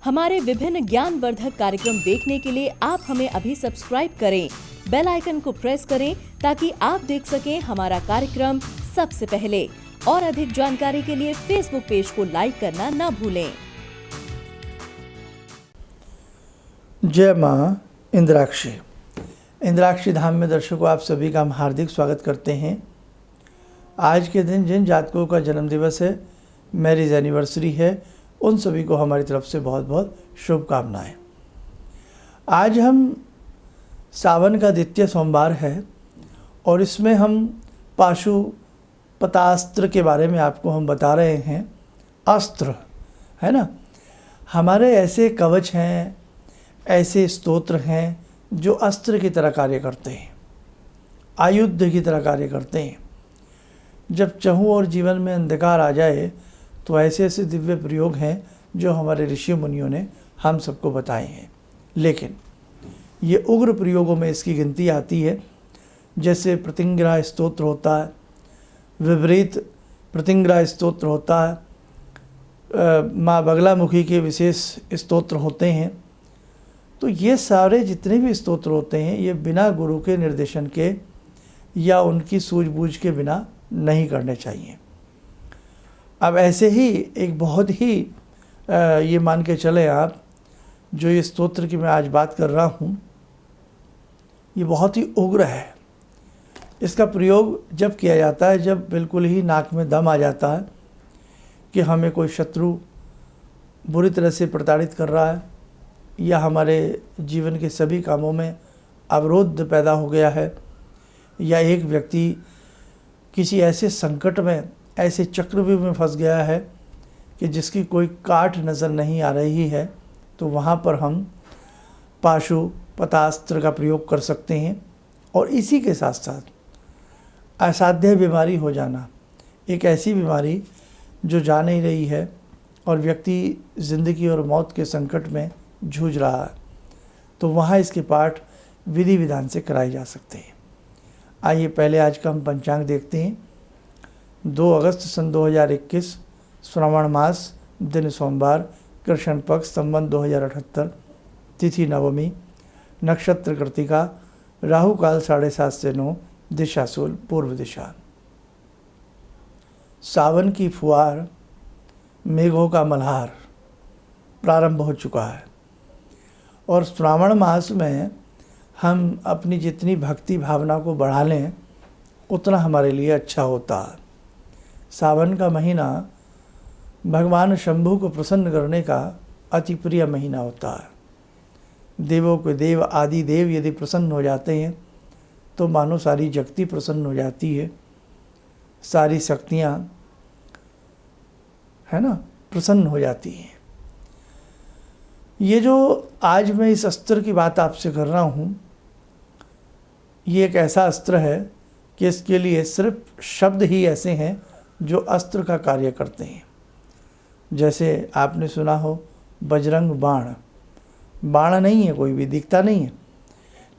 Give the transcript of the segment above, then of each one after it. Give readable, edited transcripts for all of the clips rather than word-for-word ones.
हमारे विभिन्न ज्ञानवर्धक कार्यक्रम देखने के लिए आप हमें अभी सब्सक्राइब करें, बेल आइकन को प्रेस करें ताकि आप देख सकें हमारा कार्यक्रम सबसे पहले। और अधिक जानकारी के लिए फेसबुक पेज को लाइक करना न भूलें। जय माँ इंद्राक्षी। इंद्राक्षी धाम में दर्शकों आप सभी का हम हार्दिक स्वागत करते हैं। आज के दिन जिन जातकों का जन्मदिवस है, मैरिज एनिवर्सरी है, उन सभी को हमारी तरफ से बहुत बहुत शुभकामनाएं। आज हम सावन का द्वितीय सोमवार है और इसमें हम पाशुपतास्त्र के बारे में आपको हम बता रहे हैं। अस्त्र है ना, हमारे ऐसे कवच हैं, ऐसे स्तोत्र हैं जो अस्त्र की तरह कार्य करते हैं, आयुध की तरह कार्य करते हैं। जब चहु और जीवन में अंधकार आ जाए तो ऐसे ऐसे दिव्य प्रयोग हैं जो हमारे ऋषि मुनियों ने हम सबको बताए हैं। लेकिन ये उग्र प्रयोगों में इसकी गिनती आती है। जैसे प्रतिंग्रह स्तोत्र होता है, विपरीत प्रतिंग्रह स्तोत्र होता है, माँ बगलामुखी के विशेष स्तोत्र होते हैं। तो ये सारे जितने भी स्तोत्र होते हैं ये बिना गुरु के निर्देशन के या उनकी सूझबूझ के बिना नहीं करने चाहिए। अब ऐसे ही एक बहुत ही ये मान के चले आप, जो ये स्तोत्र की मैं आज बात कर रहा हूँ ये बहुत ही उग्र है। इसका प्रयोग जब किया जाता है जब बिल्कुल ही नाक में दम आ जाता है कि हमें कोई शत्रु बुरी तरह से प्रताड़ित कर रहा है या हमारे जीवन के सभी कामों में अवरोध पैदा हो गया है, या एक व्यक्ति किसी ऐसे संकट में, ऐसे चक्रव्यूह में फंस गया है कि जिसकी कोई काट नज़र नहीं आ रही है, तो वहाँ पर हम पाशुपतास्त्र का प्रयोग कर सकते हैं। और इसी के साथ साथ असाध्य बीमारी हो जाना, एक ऐसी बीमारी जो जा नहीं रही है और व्यक्ति ज़िंदगी और मौत के संकट में जूझ रहा है, तो वहाँ इसके पाठ विधि विधान से कराए जा सकते हैं। आइए पहले आज का हम पंचांग देखते हैं। 2 अगस्त सन 2021, श्रावण मास, दिन सोमवार, कृष्ण पक्ष, संवत 2078, तिथि नवमी, नक्षत्र कृतिका, राहु काल 7:30 से 9, दिशा सूल पूर्व दिशा। सावन की फुहार, मेघों का मल्हार प्रारंभ हो चुका है और श्रावण मास में हम अपनी जितनी भक्ति भावना को बढ़ा लें उतना हमारे लिए अच्छा होता है। सावन का महीना भगवान शंभु को प्रसन्न करने का अति प्रिय महीना होता है। देवों के देव आदि देव यदि प्रसन्न हो जाते हैं तो मानो सारी जगती प्रसन्न हो जाती है, सारी शक्तियाँ है ना प्रसन्न हो जाती हैं। ये जो आज मैं इस अस्त्र की बात आपसे कर रहा हूँ, ये एक ऐसा अस्त्र है कि इसके लिए सिर्फ शब्द ही ऐसे हैं जो अस्त्र का कार्य करते हैं। जैसे आपने सुना हो बजरंग बाण, बाण नहीं है, कोई भी दिखता नहीं है,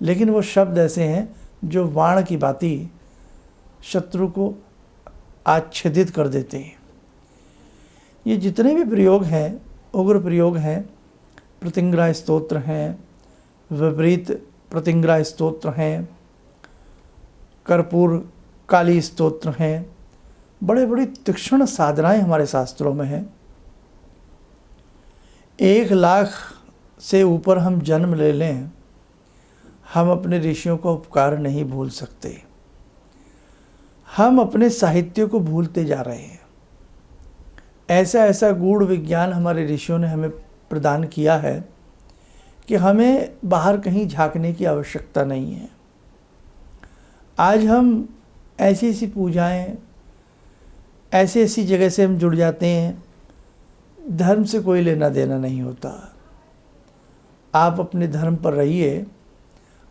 लेकिन वो शब्द ऐसे हैं जो बाण की भांति शत्रु को आच्छादित कर देते हैं। ये जितने भी प्रयोग हैं, उग्र प्रयोग हैं, प्रतिंग्रह स्तोत्र हैं, विपरीत प्रतिंग्रह स्तोत्र हैं, कर्पूर काली स्तोत्र हैं, बड़े बड़ी तीक्ष्ण साधनाएं हमारे शास्त्रों में हैं। 1 लाख से ऊपर हम जन्म ले लें, हम अपने ऋषियों का उपकार नहीं भूल सकते। हम अपने साहित्य को भूलते जा रहे हैं। ऐसा ऐसा गूढ़ विज्ञान हमारे ऋषियों ने हमें प्रदान किया है कि हमें बाहर कहीं झांकने की आवश्यकता नहीं है। आज हम ऐसी ऐसी पूजाएं, ऐसी ऐसी जगह से हम जुड़ जाते हैं, धर्म से कोई लेना देना नहीं होता। आप अपने धर्म पर रहिए,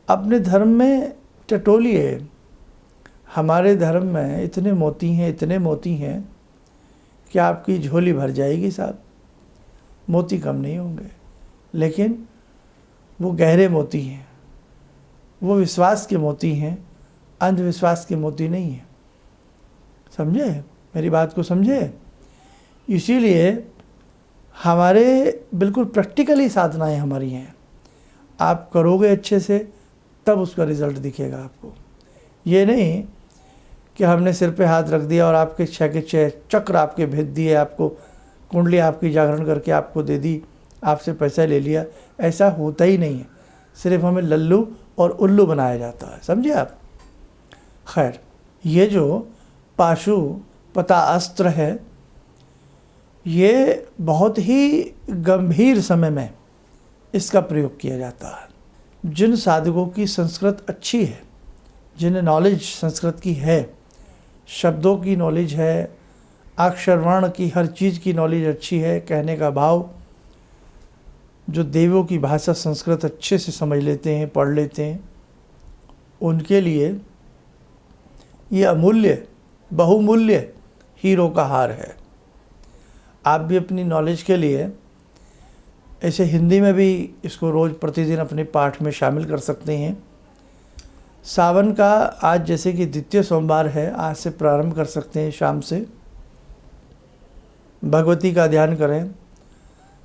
अपने धर्म में टटोलिए। हमारे धर्म में इतने मोती हैं, इतने मोती हैं कि आपकी झोली भर जाएगी साहब, मोती कम नहीं होंगे। लेकिन वो गहरे मोती हैं, वो विश्वास के मोती हैं, अंधविश्वास के मोती नहीं हैं। समझे, मेरी बात को समझे। इसीलिए हमारे बिल्कुल प्रैक्टिकली साधनाएं हमारी हैं। आप करोगे अच्छे से तब उसका रिज़ल्ट दिखेगा आपको। ये नहीं कि हमने सिर पे हाथ रख दिया और आपके 6 के 6 चक्र आपके भेज दिए, आपको कुंडली आपकी जागरण करके आपको दे दी, आपसे पैसा ले लिया। ऐसा होता ही नहीं है। सिर्फ हमें लल्लू और उल्लू बनाया जाता है, समझे आप। खैर, ये जो पाशुपता अस्त्र है, ये बहुत ही गंभीर समय में इसका प्रयोग किया जाता है। जिन साधकों की संस्कृत अच्छी है, जिन्हें नॉलेज संस्कृत की है, शब्दों की नॉलेज है, अक्षर वर्ण की हर चीज़ की नॉलेज अच्छी है, कहने का भाव, जो देवों की भाषा संस्कृत अच्छे से समझ लेते हैं, पढ़ लेते हैं, उनके लिए ये अमूल्य बहुमूल्य हीरो का हार है। आप भी अपनी नॉलेज के लिए ऐसे हिंदी में भी इसको रोज़ प्रतिदिन अपने पाठ में शामिल कर सकते हैं। सावन का आज जैसे कि द्वितीय सोमवार है, आज से प्रारंभ कर सकते हैं। शाम से भगवती का ध्यान करें,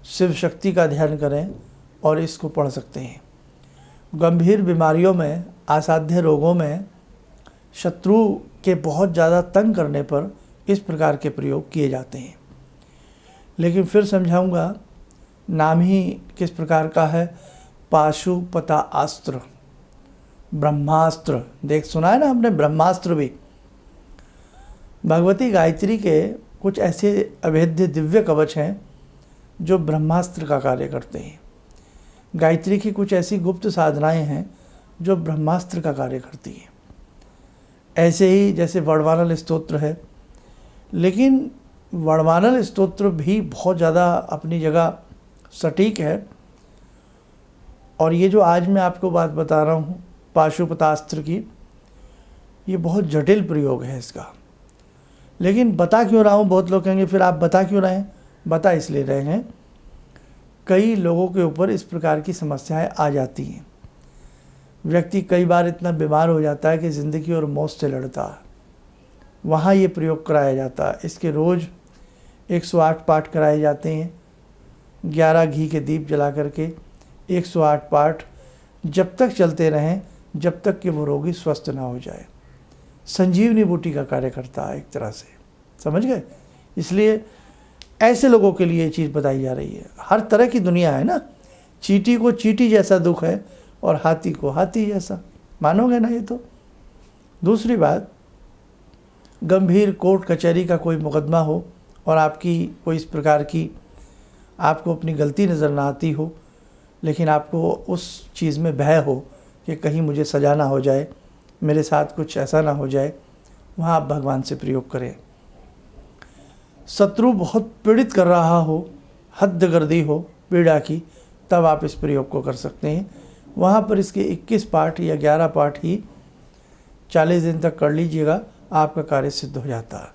शिव शक्ति का ध्यान करें और इसको पढ़ सकते हैं। गंभीर बीमारियों में, असाध्य रोगों में, शत्रु के बहुत ज़्यादा तंग करने पर इस प्रकार के प्रयोग किए जाते हैं। लेकिन फिर समझाऊंगा, नाम ही किस प्रकार का है, पाशुपता अस्त्र, ब्रह्मास्त्र। देख सुना है ना हमने, ब्रह्मास्त्र भी। भगवती गायत्री के कुछ ऐसे अभेद्य दिव्य कवच हैं जो ब्रह्मास्त्र का कार्य करते हैं। गायत्री की कुछ ऐसी गुप्त साधनाएं हैं जो ब्रह्मास्त्र का कार्य करती हैं। ऐसे ही जैसे वड़वानल स्तोत्र है, लेकिन वड़वानल स्तोत्र भी बहुत ज़्यादा अपनी जगह सटीक है। और ये जो आज मैं आपको बात बता रहा हूँ पाशुपतास्त्र की, ये बहुत जटिल प्रयोग है इसका। लेकिन बता क्यों रहा हूँ, बहुत लोग कहेंगे फिर आप बता क्यों रहे हैं। बता इसलिए रहे हैं, कई लोगों के ऊपर इस प्रकार की समस्याएं आ जाती हैं। व्यक्ति कई बार इतना बीमार हो जाता है कि ज़िंदगी और मौत से लड़ता है, वहाँ ये प्रयोग कराया जाता है। इसके रोज़ 108 पाठ कराए जाते हैं। 11 घी के दीप जला करके 108 पाठ जब तक चलते रहें, जब तक कि वो रोगी स्वस्थ ना हो जाए। संजीवनी बूटी का कार्य करता है एक तरह से, समझ गए। इसलिए ऐसे लोगों के लिए ये चीज़ बताई जा रही है। हर तरह की दुनिया है ना, चींटी को चींटी जैसा दुख है और हाथी को हाथी जैसा, मानोगे ना ये तो। दूसरी बात, गंभीर कोर्ट कचहरी का कोई मुकदमा हो और आपकी कोई इस प्रकार की आपको अपनी गलती नज़र ना आती हो, लेकिन आपको उस चीज़ में भय हो कि कहीं मुझे सजा ना हो जाए, मेरे साथ कुछ ऐसा ना हो जाए, वहाँ आप भगवान से प्रयोग करें। शत्रु बहुत पीड़ित कर रहा हो, हद्दगर्दी हो पीड़ा की, तब आप इस प्रयोग को कर सकते हैं। वहाँ पर इसके 21 पाठ या 11 पाठ ही 40 दिन तक कर लीजिएगा, आपका कार्य सिद्ध हो जाता है।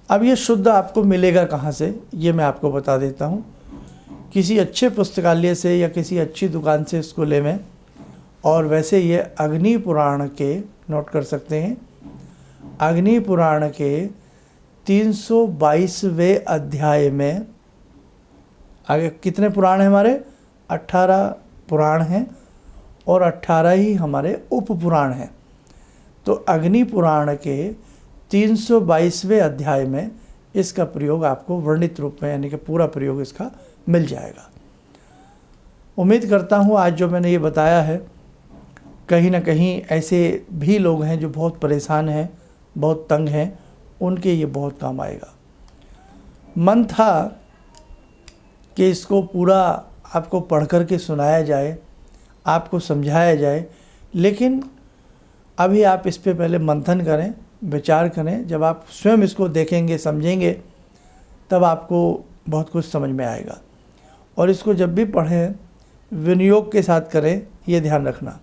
अब ये शुद्ध आपको मिलेगा कहाँ से, ये मैं आपको बता देता हूँ। किसी अच्छे पुस्तकालय से या किसी अच्छी दुकान से इसको ले में। और वैसे ये अग्नि पुराण के, नोट कर सकते हैं, अग्नि पुराण के 322वें अध्याय में, आगे कितने पुराण हैं हमारे, 18 पुराण हैं और 18 ही हमारे उप पुराण हैं। तो अग्नि पुराण के 322वें अध्याय में इसका प्रयोग आपको वर्णित रूप में, यानी कि पूरा प्रयोग इसका मिल जाएगा। उम्मीद करता हूँ आज जो मैंने ये बताया है, कहीं ना कहीं ऐसे भी लोग हैं जो बहुत परेशान हैं, बहुत तंग हैं, उनके ये बहुत काम आएगा। मन था कि इसको पूरा आपको पढ़ कर के सुनाया जाए, आपको समझाया जाए, लेकिन अभी आप इस पे पहले मंथन करें, विचार करें। जब आप स्वयं इसको देखेंगे, समझेंगे, तब आपको बहुत कुछ समझ में आएगा। और इसको जब भी पढ़ें विनियोग के साथ करें, ये ध्यान रखना।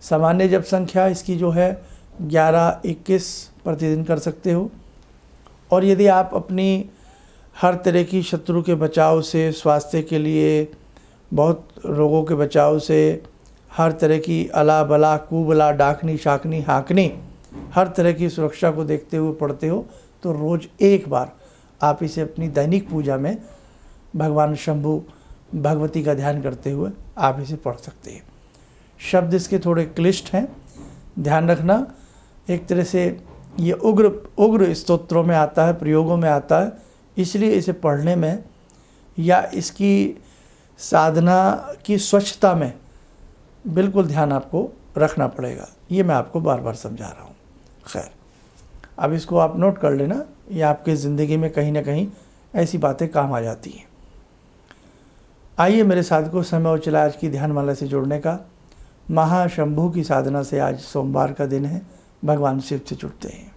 सामान्य जप संख्या इसकी जो है 11-21 प्रतिदिन कर सकते हो। और यदि आप अपनी हर तरह की शत्रु के बचाव से, स्वास्थ्य के लिए, बहुत रोगों के बचाव से, हर तरह की अला बला कुबला डाकनी शाकनी हाँकनी, हर तरह की सुरक्षा को देखते हुए पढ़ते हो, तो रोज़ एक बार आप इसे अपनी दैनिक पूजा में भगवान शंभु भगवती का ध्यान करते हुए आप इसे पढ़ सकते हैं। शब्द इसके थोड़े क्लिष्ट हैं, ध्यान रखना। एक तरह से ये उग्र स्तोत्रों में आता है, प्रयोगों में आता है, इसलिए इसे पढ़ने में या इसकी साधना की स्वच्छता में बिल्कुल ध्यान आपको रखना पड़ेगा। ये मैं आपको बार बार समझा रहा हूँ। खैर, अब इसको आप नोट कर लेना, ये आपकी ज़िंदगी में कहीं ना कहीं ऐसी बातें काम आ जाती हैं। आइए मेरे साथ को समय और चला आज की ध्यानमाला से जुड़ने का। महाशंभु की साधना से आज सोमवार का दिन है, भगवान शिव से जुड़ते हैं।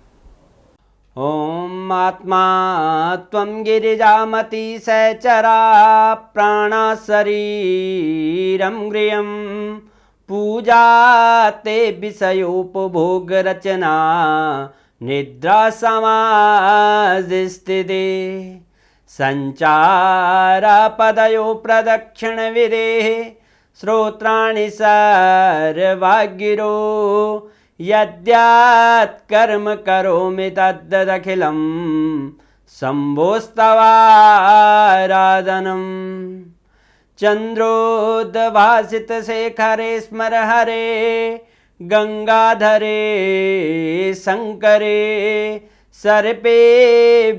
ॐ आत्मा त्वं गिरिजामति सहचरा प्राणा शरीरं गृहं पूजा ते विषयोपभोगरचना निद्रा समाधिस्थिते सञ्चारपदयो प्रदक्षिणविधेः श्रोत्राणि सर्वागिरो यद्यात्कर्म करोमि तद्दखिलं शम्भोस्तवाराधनम् चन्द्रोद्भासितशेखरे स्मर हरे गंगाधरे शङ्करे सर्पे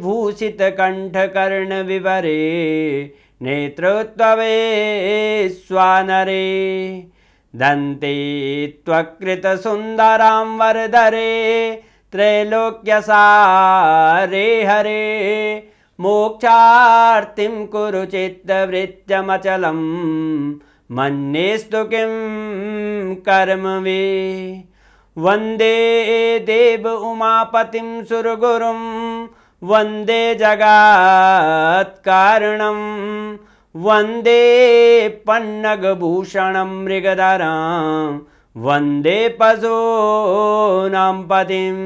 भूषितकण्ठकर्णविवरे नेत्रोत्तवे स्वानरे दन्ते त्वकृतसुन्दरां वरदरे त्रैलोक्यसारे हरे मोक्षार्तिं कुरु चित्तवृत्त्यमचलं मन्येस्तु किं कर्म वे वन्दे देव उमापतिं सुरगुरुं वन्दे जगत्कारणं वन्दे पन्नगभूषणं मृगधरं वन्दे पशूनां पतिं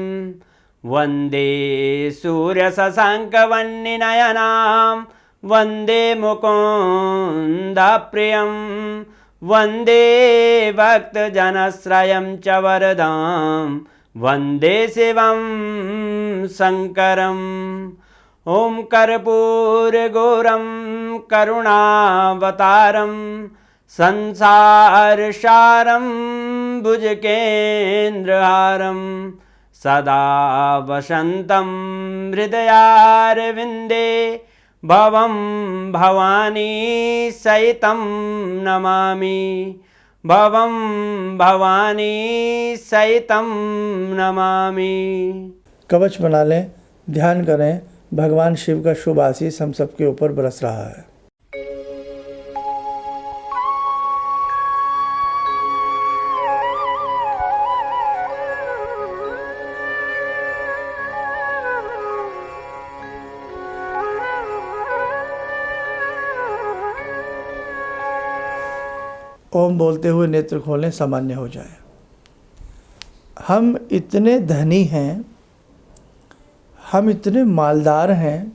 वन्दे सूर्यशशाङ्कवह्निनयनां वन्दे मुकुन्दप्रियं वन्दे भक्तजनश्रयं च वरदां वन्दे शिवं शङ्करम् ॐ कर्पूरगौरं करुणावतारं संसारसारं भुजगेन्द्रहारं सदा वसन्तं हृदयारविन्दे भवं भवानी सहितं नमामि भवं भवानी सहितं नमामि। कवच बना लें, ध्यान करें, भगवान शिव का शुभ आशीष हम सबके ऊपर बरस रहा है। ओम बोलते हुए नेत्र खोलें, सामान्य हो जाए। हम इतने धनी हैं, हम इतने मालदार हैं,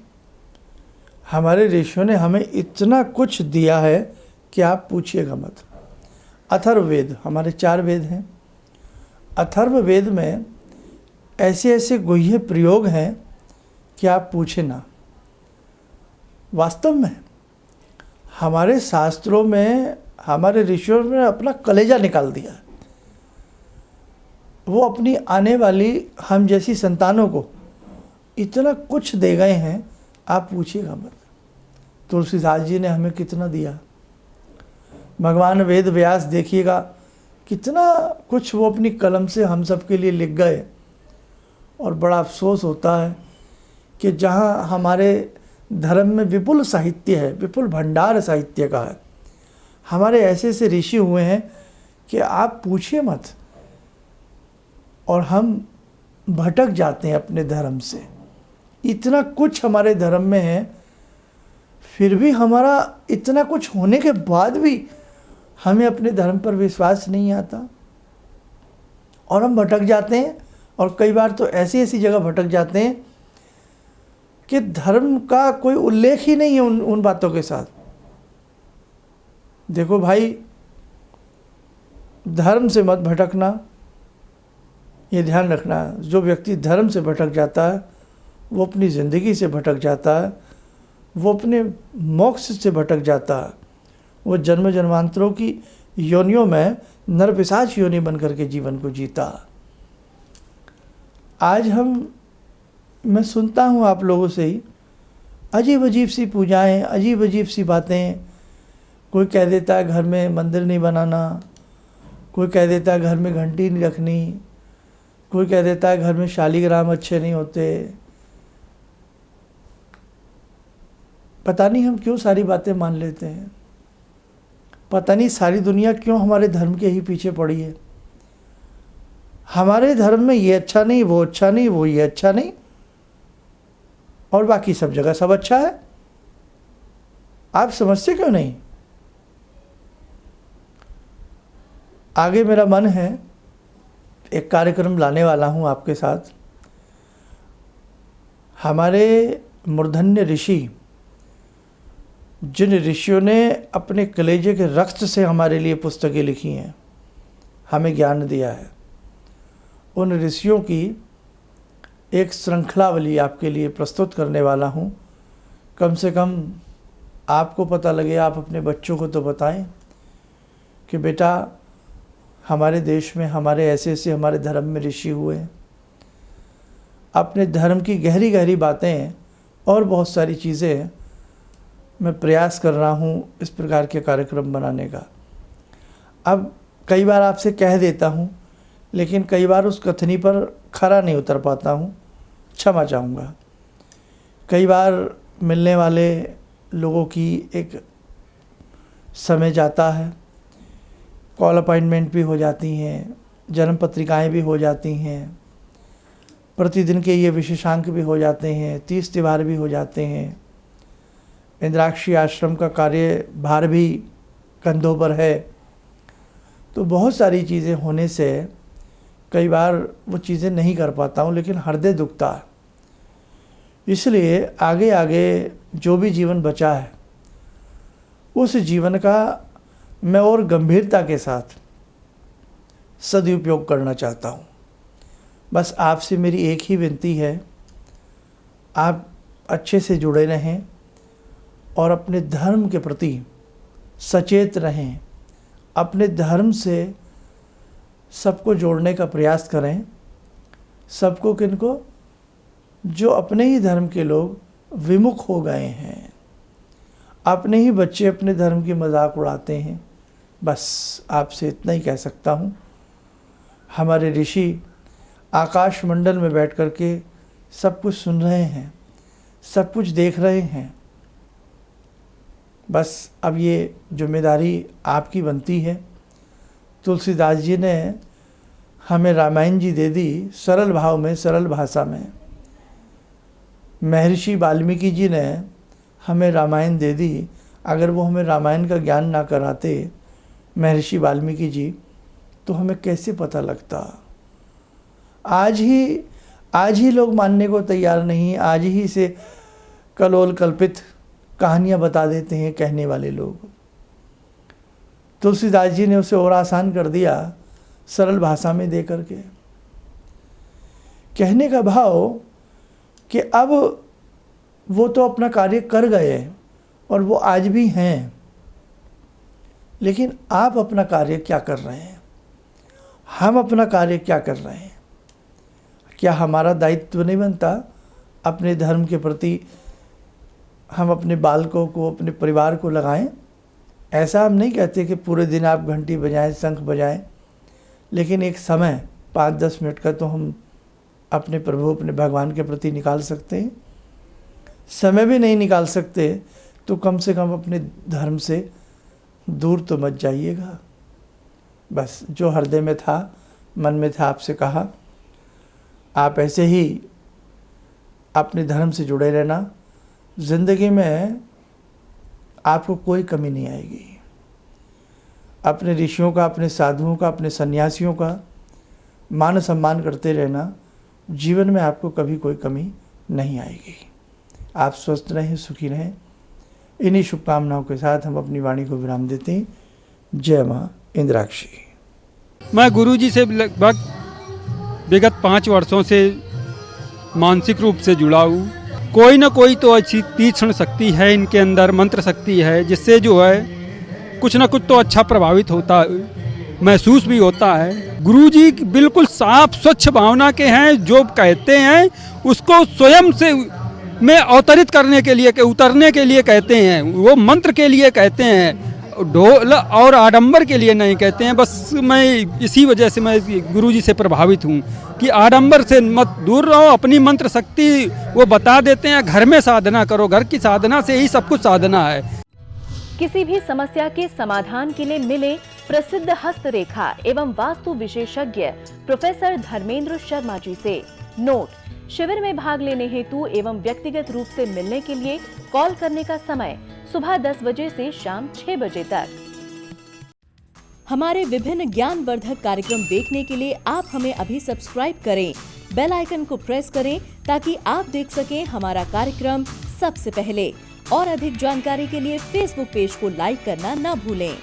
हमारे ऋषियों ने हमें इतना कुछ दिया है कि आप पूछिएगा मत। अथर्ववेद, हमारे 4 वेद हैं। अथर्ववेद में ऐसे ऐसे गुह्य प्रयोग हैं कि आप पूछे ना। वास्तव में हमारे शास्त्रों में हमारे ऋषियों ने अपना कलेजा निकाल दिया। वो अपनी आने वाली हम जैसी संतानों को इतना कुछ दे गए हैं, आप पूछिएगा मत। तुलसीदास जी ने हमें कितना दिया। भगवान वेद व्यास देखिएगा कितना कुछ वो अपनी कलम से हम सब के लिए लिख गए। और बड़ा अफसोस होता है कि जहाँ हमारे धर्म में विपुल साहित्य है, विपुल भंडार साहित्य का है, हमारे ऐसे ऐसे ऋषि हुए हैं कि आप पूछिए मत। और हम भटक जाते हैं अपने धर्म से। इतना कुछ हमारे धर्म में है, फिर भी हमारा इतना कुछ होने के बाद भी हमें अपने धर्म पर विश्वास नहीं आता और हम भटक जाते हैं। और कई बार तो ऐसी ऐसी जगह भटक जाते हैं कि धर्म का कोई उल्लेख ही नहीं है उन बातों के साथ। देखो भाई, धर्म से मत भटकना, ये ध्यान रखना। जो व्यक्ति धर्म से भटक जाता है वो अपनी ज़िंदगी से भटक जाता है, वो अपने मोक्ष से भटक जाता, वो जन्म जन्मांतरों की योनियों में नरपिशाच योनि बन करके जीवन को जीता। आज मैं सुनता हूँ आप लोगों से ही अजीब अजीब सी पूजाएं, अजीब अजीब सी बातें। कोई कह देता है घर में मंदिर नहीं बनाना, कोई कह देता है घर में घंटी नहीं रखनी, कोई कह देता है घर में शालीग्राम अच्छे नहीं होते। पता नहीं हम क्यों सारी बातें मान लेते हैं, पता नहीं सारी दुनिया क्यों हमारे धर्म के ही पीछे पड़ी है। हमारे धर्म में ये अच्छा नहीं, वो अच्छा नहीं, वो ये अच्छा नहीं, और बाकी सब जगह सब अच्छा है। आप समझते क्यों नहीं? आगे मेरा मन है, एक कार्यक्रम लाने वाला हूँ आपके साथ। हमारे मूर्धन्य ऋषि, जिन ऋषियों ने अपने कलेजे के रक्त से हमारे लिए पुस्तकें लिखी हैं, हमें ज्ञान दिया है, उन ऋषियों की एक श्रृंखलावली आपके लिए प्रस्तुत करने वाला हूँ। कम से कम आपको पता लगे, आप अपने बच्चों को तो बताएं कि बेटा हमारे देश में हमारे ऐसे ऐसे हमारे धर्म में ऋषि हुए हैं। अपने धर्म की गहरी गहरी बातें और बहुत सारी चीज़ें मैं प्रयास कर रहा हूँ इस प्रकार के कार्यक्रम बनाने का। अब कई बार आपसे कह देता हूँ, लेकिन कई बार उस कथनी पर खरा नहीं उतर पाता हूँ, क्षमा चाहूँगा। कई बार मिलने वाले लोगों की एक समय जाता है, कॉल अपॉइंटमेंट भी हो जाती हैं, जन्म पत्रिकाएँ भी हो जाती हैं, प्रतिदिन के ये विशेषांक भी हो जाते हैं, 30 त्योहार भी हो जाते हैं, इंद्राक्षी आश्रम का कार्य भार भी कंधों पर है। तो बहुत सारी चीज़ें होने से कई बार वो चीज़ें नहीं कर पाता हूँ, लेकिन हृदय दुखता है। इसलिए आगे आगे जो भी जीवन बचा है उस जीवन का मैं और गंभीरता के साथ सदुपयोग करना चाहता हूँ। बस आपसे मेरी एक ही विनती है, आप अच्छे से जुड़े रहें और अपने धर्म के प्रति सचेत रहें, अपने धर्म से सबको जोड़ने का प्रयास करें। सबको किनको? जो अपने ही धर्म के लोग विमुख हो गए हैं, अपने ही बच्चे अपने धर्म की मजाक उड़ाते हैं। बस आपसे इतना ही कह सकता हूँ। हमारे ऋषि आकाश मंडल में बैठ कर के सब कुछ सुन रहे हैं, सब कुछ देख रहे हैं। बस अब ये जिम्मेदारी आपकी बनती है। तुलसीदास जी ने हमें रामायण जी दे दी, सरल भाव में, सरल भाषा में। महर्षि वाल्मीकि जी ने हमें रामायण दे दी। अगर वो हमें रामायण का ज्ञान ना कराते महर्षि वाल्मीकि जी, तो हमें कैसे पता लगता। आज ही लोग मानने को तैयार नहीं। आज ही से कलोल कल्पित कहानियाँ बता देते हैं कहने वाले लोग। तुलसीदास जी ने उसे और आसान कर दिया, सरल भाषा में दे करके। कहने का भाव कि अब वो तो अपना कार्य कर गए और वो आज भी हैं, लेकिन आप अपना कार्य क्या कर रहे हैं, हम अपना कार्य क्या कर रहे हैं। क्या हमारा दायित्व नहीं बनता अपने धर्म के प्रति हम अपने बालकों को, अपने परिवार को लगाएं? ऐसा हम नहीं कहते कि पूरे दिन आप घंटी बजाएं, शंख बजाएं, लेकिन एक समय 5-10 मिनट का तो हम अपने प्रभु, अपने भगवान के प्रति निकाल सकते हैं। समय भी नहीं निकाल सकते तो कम से कम अपने धर्म से दूर तो मत जाइएगा। बस जो हृदय में था, मन में था, आपसे कहा। आप ऐसे ही अपने धर्म से जुड़े रहना। ज़िंदगी में आपको कोई कमी नहीं आएगी। अपने ऋषियों का, अपने साधुओं का, अपने सन्यासियों का मान सम्मान करते रहना। जीवन में आपको कभी कोई कमी नहीं आएगी। आप स्वस्थ रहें, सुखी रहें। इन्हीं शुभकामनाओं के साथ हम अपनी वाणी को विराम देते हैं। जय माँ इंद्राक्षी। मैं गुरुजी से लगभग विगत 5 वर्षों से मानसिक रूप से जुड़ा हूँ। कोई ना कोई तो अच्छी तीक्ष्ण शक्ति है इनके अंदर, मंत्र शक्ति है, जिससे जो है कुछ ना कुछ तो अच्छा प्रभावित होता महसूस भी होता है। गुरुजी बिल्कुल साफ स्वच्छ भावना के हैं, जो कहते हैं उसको स्वयं से में अवतरित करने के लिए, उतरने के लिए कहते हैं। वो मंत्र के लिए कहते हैं, ढोल और आडंबर के लिए नहीं कहते हैं। बस मैं इसी वजह से मैं गुरुजी से प्रभावित हूँ कि आडंबर से मत दूर रहो, अपनी मंत्र शक्ति वो बता देते हैं। घर में साधना करो, घर की साधना से ही सब कुछ साधना है। किसी भी समस्या के समाधान के लिए मिले प्रसिद्ध हस्तरेखा एवं वास्तु विशेषज्ञ प्रोफेसर धर्मेंद्र शर्मा जी से। नोट: शिविर में भाग लेने हेतु एवं व्यक्तिगत रूप से मिलने के लिए कॉल करने का समय सुबह 10 बजे से शाम 6 बजे तक। हमारे विभिन्न ज्ञानवर्धक कार्यक्रम देखने के लिए आप हमें अभी सब्सक्राइब करें, बेल आइकन को प्रेस करें ताकि आप देख सकें हमारा कार्यक्रम सबसे पहले। और अधिक जानकारी के लिए फेसबुक पेज को लाइक करना न भूलें।